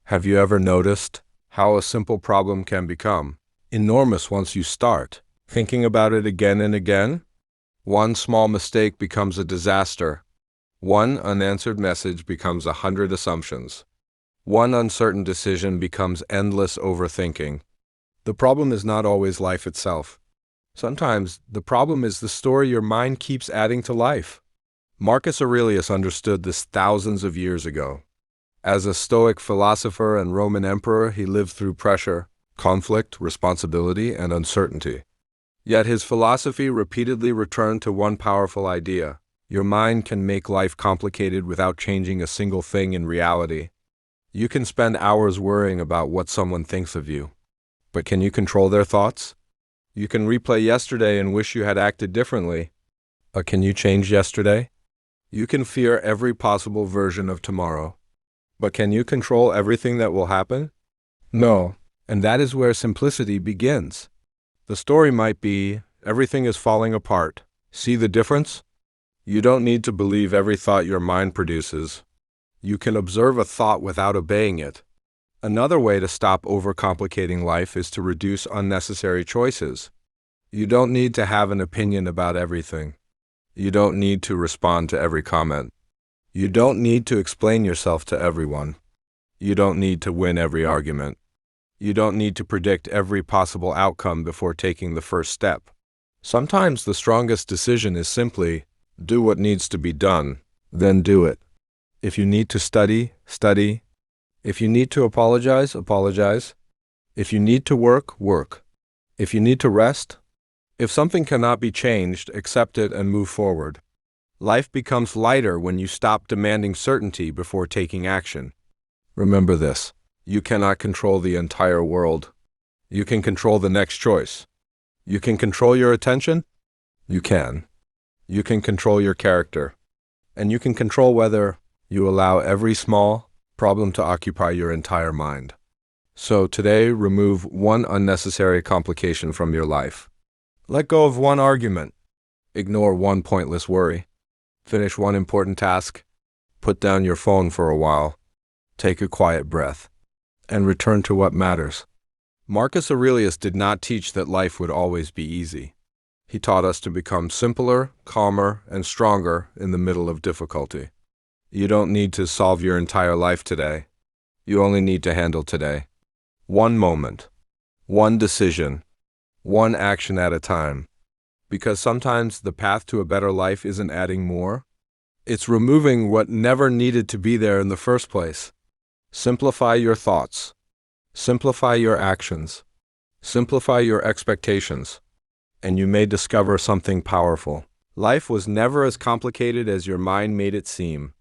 Have you ever noticed how a simple problem can become enormous once you start thinking about it again and again? One small mistake becomes a disaster. One unanswered message becomes 100 assumptions. One uncertain decision becomes endless overthinking. The problem is not always life itself. Sometimes the problem is the story your mind keeps adding to life. Marcus Aurelius understood this thousands of years ago. As a Stoic philosopher and Roman emperor, he lived through pressure, conflict, responsibility, and uncertainty. Yet his philosophy repeatedly returned to one powerful idea: your mind can make life complicated without changing a single thing in reality. You can spend hours worrying about what someone thinks of you, but can you control their thoughts? You can replay yesterday and wish you had acted differently, but can you change yesterday? You can fear every possible version of tomorrow, but can you control everything that will happen? No, and that is where simplicity begins. The story might be, everything is falling apart. See the difference? You don't need to believe every thought your mind produces. You can observe a thought without obeying it. Another way to stop overcomplicating life is to reduce unnecessary choices. You don't need to have an opinion about everything. You don't need to respond to every comment. You don't need to explain yourself to everyone. You don't need to win every argument. You don't need to predict every possible outcome before taking the first step. Sometimes the strongest decision is simply, do what needs to be done, then do it. If you need to study, study. If you need to apologize, apologize. If you need to work, work. If you need to rest. If something cannot be changed, accept it and move forward. Life becomes lighter when you stop demanding certainty before taking action. Remember this: you cannot control the entire world. You can control the next choice. You can control your attention? You can. You can control your character. And you can control whether you allow every small problem to occupy your entire mind. So today, remove one unnecessary complication from your life. Let go of one argument. Ignore one pointless worry. Finish one important task. Put down your phone for a while. Take a quiet breath. And return to what matters. Marcus Aurelius did not teach that life would always be easy. He taught us to become simpler, calmer, and stronger in the middle of difficulty. You don't need to solve your entire life today. You only need to handle today. One moment, one decision, one action at a time. Because sometimes the path to a better life isn't adding more. It's removing what never needed to be there in the first place. Simplify your thoughts. Simplify your actions. Simplify your expectations. And you may discover something powerful. Life was never as complicated as your mind made it seem.